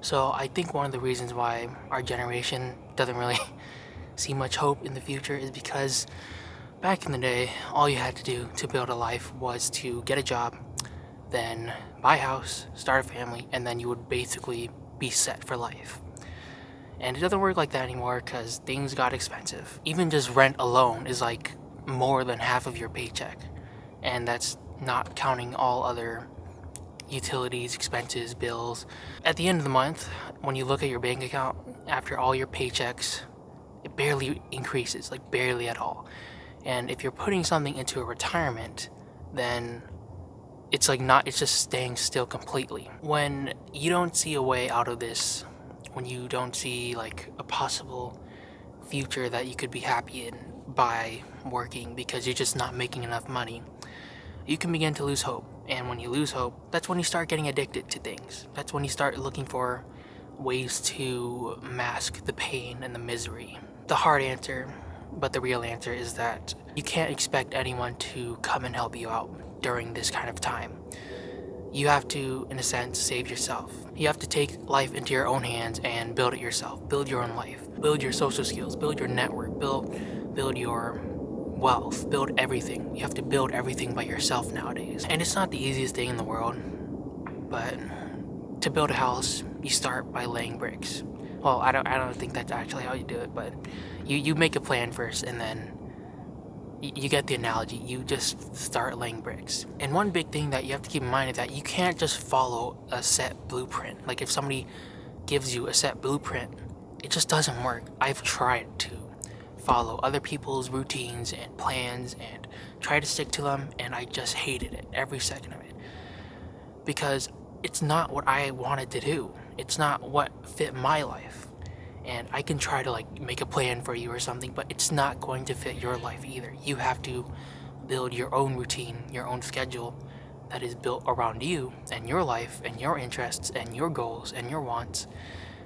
So I think one of the reasons why our generation doesn't really see much hope in the future is because back in the day, all you had to do to build a life was to get a job, then buy a house, start a family, and then you would basically be set for life. And it doesn't work like that anymore because things got expensive. Even just rent alone is like more than half of your paycheck. And that's not counting all other utilities, expenses, bills. At the end of the month, when you look at your bank account after all your paychecks, it barely increases, like barely at all. And if you're putting something into a retirement, then it's like not, it's just staying still completely. When you don't see a way out of this, when you don't see like a possible future that you could be happy in by working because you're just not making enough money, you can begin to lose hope. And when you lose hope, that's when you start getting addicted to things. That's when you start looking for ways to mask the pain and the misery. The hard answer, but the real answer, is that you can't expect anyone to come and help you out during this kind of time. You have to, in a sense, save yourself. You have to take life into your own hands and build it yourself. Build your own life. Build your social skills. Build your network. Build your wealth. Build everything. You have to build everything by yourself nowadays. And it's not the easiest thing in the world, but to build a house, you start by laying bricks. Well, I don't think that's actually how you do it, but you make a plan first, and then you get the analogy. You just start laying bricks. And one big thing that you have to keep in mind is that you can't just follow a set blueprint. Like if somebody gives you a set blueprint, it just doesn't work. I've tried to follow other people's routines and plans and try to stick to them, and I just hated it, every second of it. Because it's not what I wanted to do. It's not what fit my life. And I can try to like make a plan for you or something, but it's not going to fit your life either. You have to build your own routine, your own schedule that is built around you and your life and your interests and your goals and your wants,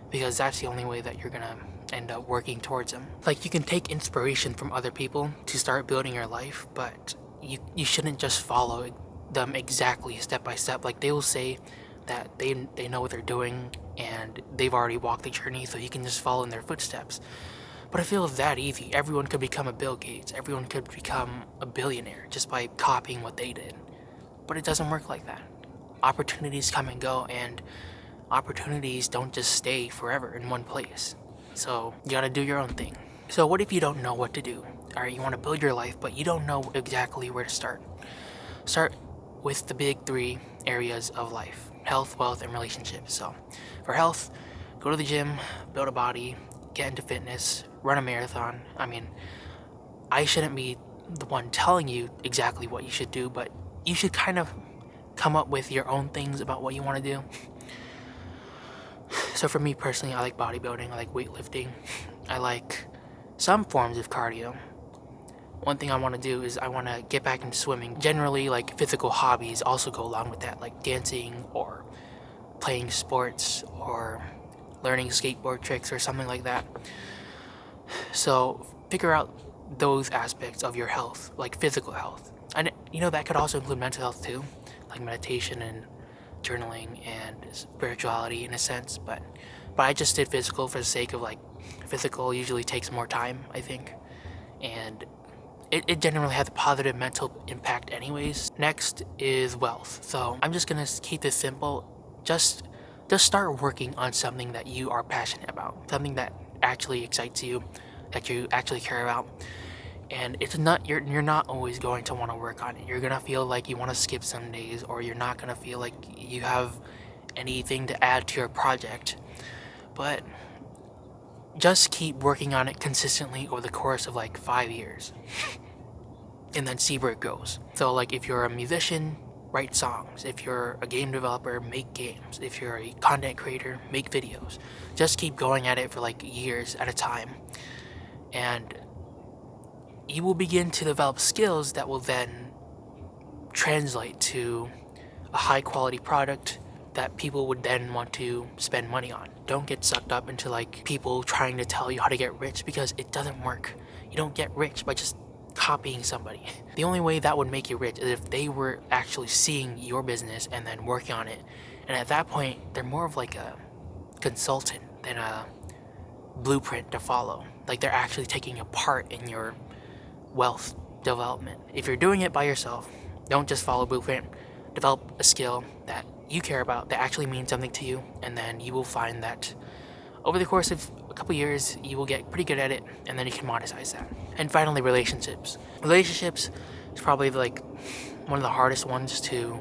because that's the only way that you're gonna end up working towards them. Like you can take inspiration from other people to start building your life, but you shouldn't just follow them exactly step by step. Like they will say that they know what they're doing and they've already walked the journey, so you can just follow in their footsteps. But I feel it's that easy. Everyone could become a Bill Gates. Everyone could become a billionaire just by copying what they did. But it doesn't work like that. Opportunities come and go, and opportunities don't just stay forever in one place. So you gotta do your own thing. So what if you don't know what to do? Alright, you wanna build your life, but you don't know exactly where to start. Start with the big three areas of life: health, wealth, and relationships. So for health, go to the gym, build a body, get into fitness, run a marathon. I mean, I shouldn't be the one telling you exactly what you should do, but you should kind of come up with your own things about what you want to do. So for me personally, I like bodybuilding, I like weightlifting, I like some forms of cardio. One thing I want to do is I want to get back into swimming. Generally, like physical hobbies also go along with that, like dancing or playing sports or learning skateboard tricks or something like that. So figure out those aspects of your health, like physical health. And that could also include mental health too, like meditation and journaling and spirituality in a sense. But I just did physical for the sake of like, physical usually takes more time, I think. And it generally has a positive mental impact anyways. Next is wealth. So I'm just gonna keep this simple. Just start working on something that you are passionate about, something that actually excites you, that you actually care about. And it's not, you're not always going to want to work on it. You're gonna feel like you want to skip some days, or you're not gonna feel like you have anything to add to your project. But just keep working on it consistently over the course of like 5 years and then see where it goes. So like if you're a musician, write songs. If you're a game developer, make games. If you're a content creator, make videos. Just keep going at it for like years at a time, and you will begin to develop skills that will then translate to a high quality product that people would then want to spend money on. Don't get sucked up into like people trying to tell you how to get rich, because it doesn't work. You don't get rich by just copying somebody. The only way that would make you rich is if they were actually seeing your business and then working on it. And at that point, they're more of like a consultant than a blueprint to follow. Like they're actually taking a part in your wealth development. If you're doing it by yourself, don't just follow blueprint. Develop a skill that you care about that actually means something to you, and then you will find that over the course of a couple years, you will get pretty good at it, and then you can monetize that. And finally, relationships. Relationships is probably like one of the hardest ones to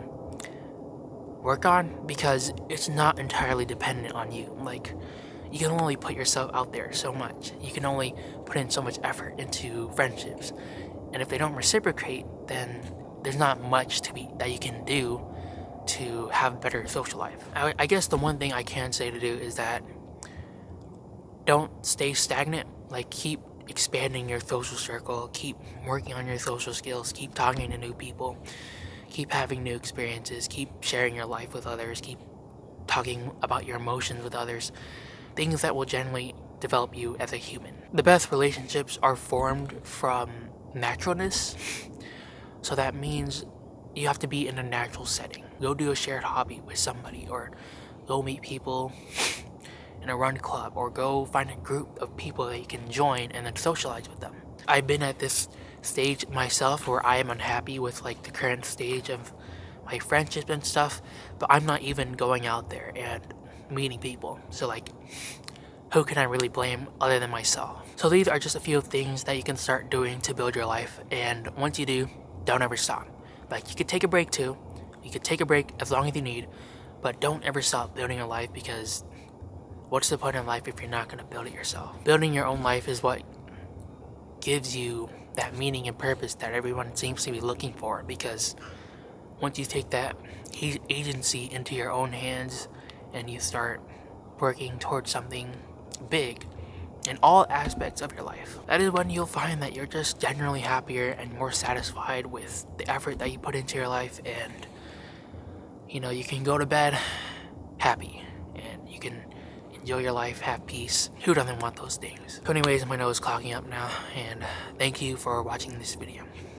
work on because it's not entirely dependent on you. Like, you can only put yourself out there so much. You can only put in so much effort into friendships. And if they don't reciprocate, then there's not much that you can do to have a better social life. I guess the one thing I can say to do is that don't stay stagnant. Like, keep expanding your social circle, keep working on your social skills, keep talking to new people, keep having new experiences, keep sharing your life with others, keep talking about your emotions with others, things that will generally develop you as a human. The best relationships are formed from naturalness, so that means you have to be in a natural setting. Go do a shared hobby with somebody, or go meet people in a run club, or go find a group of people that you can join and then socialize with them. I've been at this stage myself where I am unhappy with like the current stage of my friendships and stuff, but I'm not even going out there and meeting people. So like, who can I really blame other than myself? So these are just a few things that you can start doing to build your life, and once you do, don't ever stop. Like, you could take a break too. You could take a break as long as you need, but don't ever stop building your life, because what's the point in life if you're not going to build it yourself? Building your own life is what gives you that meaning and purpose that everyone seems to be looking for, because once you take that agency into your own hands and you start working towards something big in all aspects of your life, that is when you'll find that you're just generally happier and more satisfied with the effort that you put into your life, and you can go to bed happy and you can enjoy your life, have peace. Who doesn't want those things? So anyways, my nose is clogging up now, and thank you for watching this video.